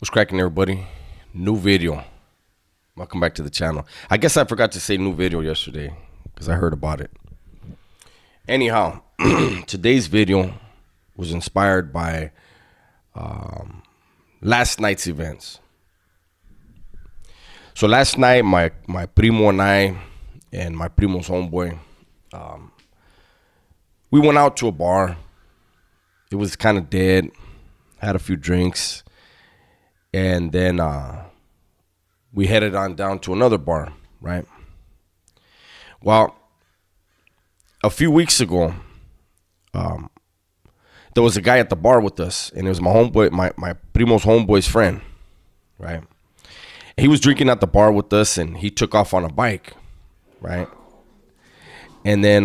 What's cracking, everybody? New video. Welcome back to the channel. I guess I forgot to say new video yesterday because I heard about it. Anyhow, today's video was inspired by last night's events. So last night, my primo and I and my primo's homeboy, we went out to a bar. It was kind of dead. Had a few drinks. And then we headed on down to another bar, right? Well, a few weeks ago, there was a guy at the bar with us, and it was my homeboy, my primo's homeboy's friend, right? He was drinking at the bar with us, and he took off on a bike, right? And then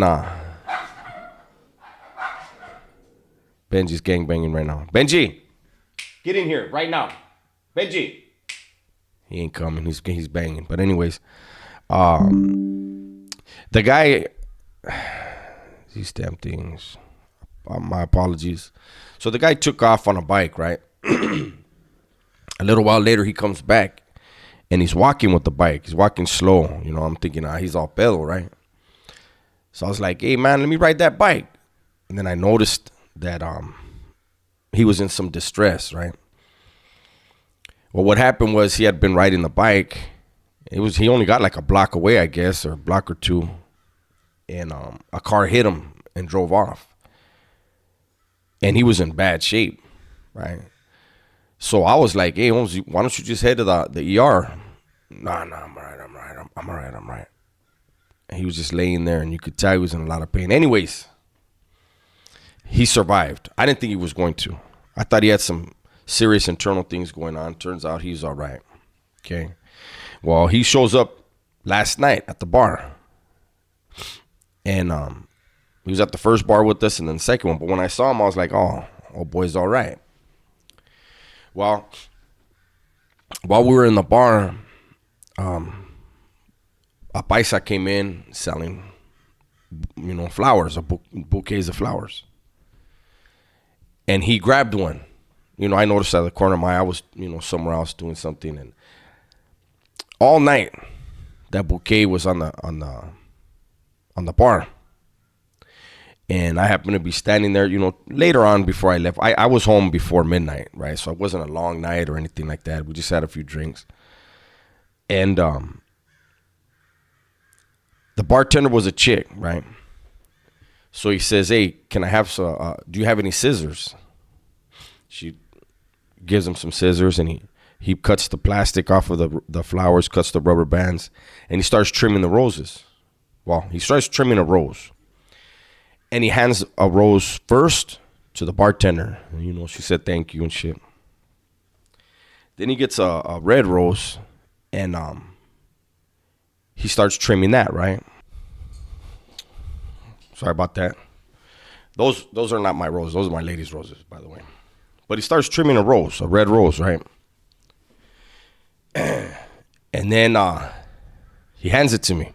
Benji's gangbanging right now. Benji, get in here right now. Benji. He ain't coming. He's banging. But anyways, the guy, these damn things. My apologies. So the guy took off on a bike, right? A little while later, he comes back, and he's walking with the bike. He's walking slow. You know, I'm thinking, he's all pedo, right? So I was like, hey, man, let me ride that bike. And then I noticed that he was in some distress, right? Well, what happened was he had been riding the bike. He only got like a block away, I guess, or a block or two. And a car hit him and drove off. And he was in bad shape, right? So I was like, hey, Holmes, why don't you just head to the ER? Nah, I'm all right. And he was just laying there, and you could tell he was in a lot of pain. Anyways, he survived. I didn't think he was going to. I thought he had some serious internal things going on. Turns out he's all right. Okay. Well, he shows up last night at the bar. And he was at the first bar with us and then the second one. But when I saw him, I was like, oh boy's all right. Well, while we were in the bar, a paisa came in selling, flowers, bouquets of flowers. And he grabbed one. I noticed out of the corner of my eye, I was, somewhere else doing something, and all night that bouquet was on the bar. And I happened to be standing there, later on before I left. I was home before midnight, right? So it wasn't a long night or anything like that. We just had a few drinks. And the bartender was a chick, right? So he says, hey, can I have some, do you have any scissors? She gives him some scissors, and he cuts the plastic off of the flowers, cuts the rubber bands, and he starts trimming the roses. Well, he starts trimming a rose, and he hands a rose first to the bartender. And, she said thank you and shit. Then he gets a red rose, and he starts trimming that, right? Sorry about that. Those are not my roses. Those are my lady's roses, by the way. But he starts trimming a rose, a red rose, right? And then he hands it to me.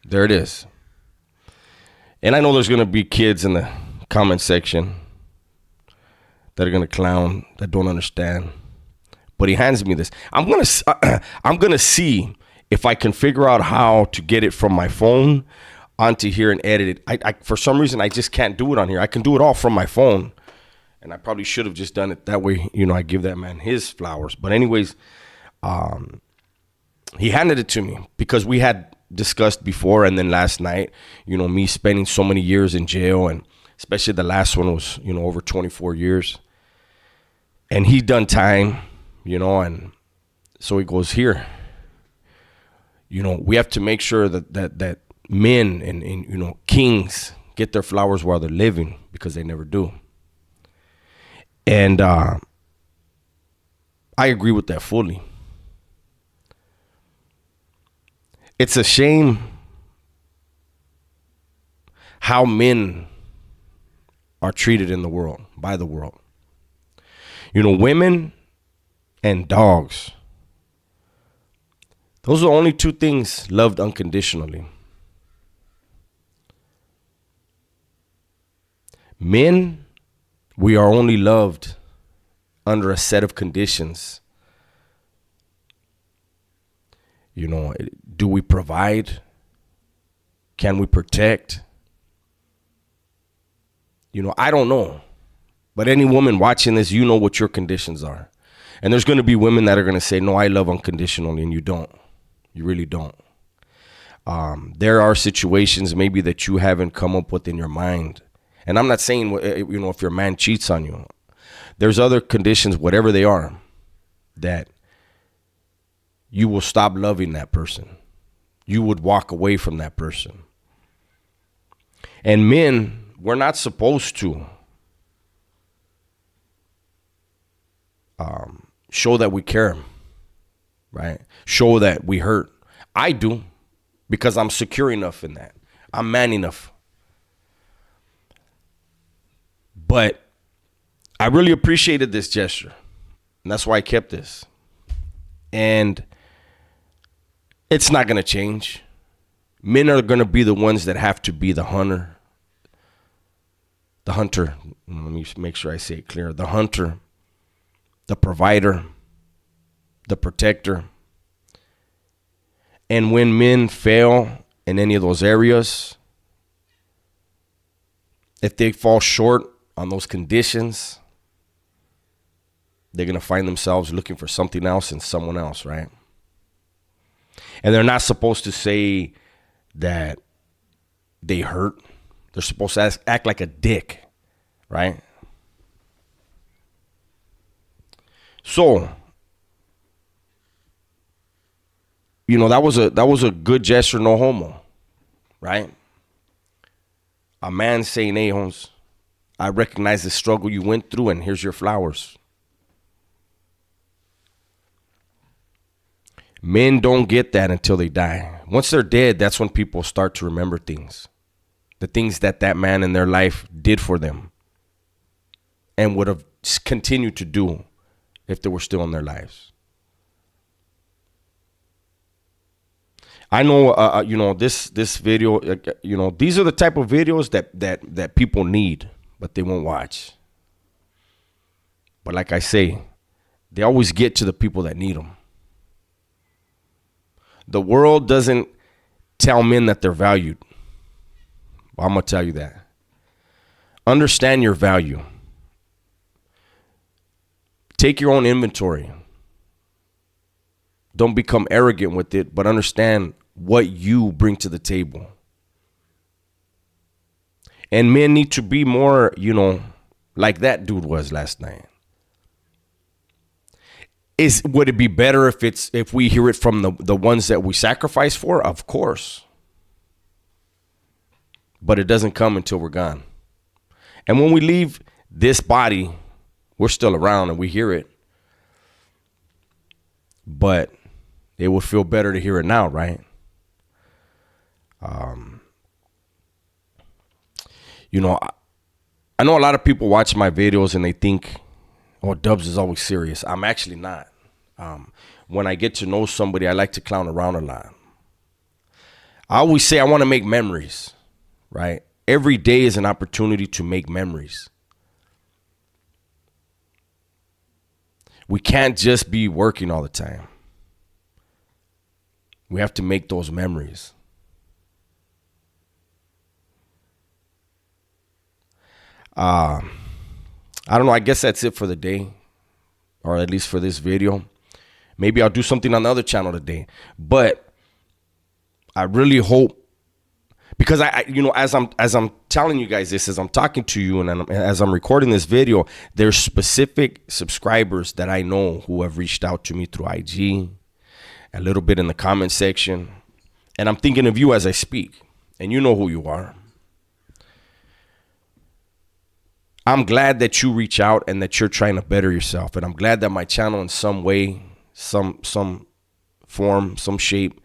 There it is. And I know there's going to be kids in the comment section that are going to clown, that don't understand. But he hands me this. I'm going to see if I can figure out how to get it from my phone onto here and edit it. I for some reason, I just can't do it on here. I can do it all from my phone. And I probably should have just done it that way. I give that man his flowers. But anyways, he handed it to me because we had discussed before. And then last night, me spending so many years in jail, and especially the last one was, over 24 years. And he done time, and so he goes, here. We have to make sure that men and kings get their flowers while they're living, because they never do. And I agree with that fully. It's a shame how men are treated in the world, by the world. Women and dogs. Those are the only two things loved unconditionally. Men, we are only loved under a set of conditions. You know, do we provide? Can we protect? You know, I don't know. But any woman watching this, you know what your conditions are. And there's going to be women that are going to say, no, I love unconditionally, and you don't. You really don't. There are situations maybe that you haven't come up with in your mind. And I'm not saying, you know, if your man cheats on you. There's other conditions, whatever they are, that you will stop loving that person. You would walk away from that person. And men, we're not supposed to show that we care, right? Show that we hurt. I do, because I'm secure enough in that. I'm man enough. But I really appreciated this gesture, and that's why I kept this. And it's not going to change. Men are going to be the ones that have to be the hunter. Let me make sure I say it clear. The hunter, the provider, the protector. And when men fail in any of those areas, if they fall short on those conditions, they're going to find themselves looking for something else in someone else, right? And they're not supposed to say that they hurt. They're supposed to act like a dick, right? So, you know, that was a good gesture, no homo, right? A man saying, hey, Holmes, I recognize the struggle you went through, and here's your flowers. Men don't get that until they die. Once they're dead, that's when people start to remember things. The things that man in their life did for them and would have continued to do if they were still in their lives. I know, you know, this video, you know, these are the type of videos that people need, but they won't watch. But like I say, they always get to the people that need them. The world doesn't tell men that they're valued. Well, I'm going to tell you that. Understand your value. Take your own inventory. Don't become arrogant with it, but understand what you bring to the table. And men need to be more, you know, like that dude was last night. Would it be better if we hear it from the ones that we sacrifice for? Of course. But it doesn't come until we're gone. And when we leave this body, we're still around and we hear it. But it would feel better to hear it now, right? You know, I know a lot of people watch my videos and they think, oh, Dubs is always serious. I'm actually not. When I get to know somebody, I like to clown around a lot. I always say I want to make memories, right? Every day is an opportunity to make memories. We can't just be working all the time. We have to make those memories. I don't know. I guess that's it for the day, or at least for this video. Maybe I'll do something on the other channel today. But I really hope, because I you know, as I'm telling you guys this, as I'm talking to you, and as I'm recording this video, there's specific subscribers that I know who have reached out to me through IG, a little bit in the comment section, and I'm thinking of you as I speak, and you know who you are. I'm glad that you reach out and that you're trying to better yourself. And I'm glad that my channel in some way, some form, some shape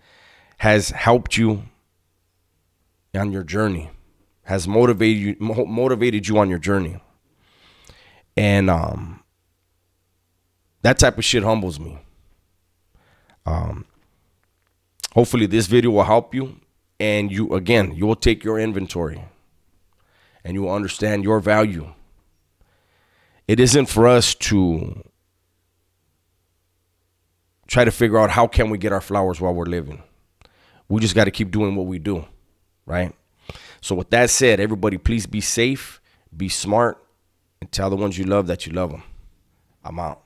has helped you on your journey, has motivated you on your journey. And that type of shit humbles me. Hopefully this video will help you, and you will take your inventory and you will understand your value. It isn't for us to try to figure out how can we get our flowers while we're living. We just got to keep doing what we do, right? So with that said, everybody, please be safe, be smart, and tell the ones you love that you love them. I'm out.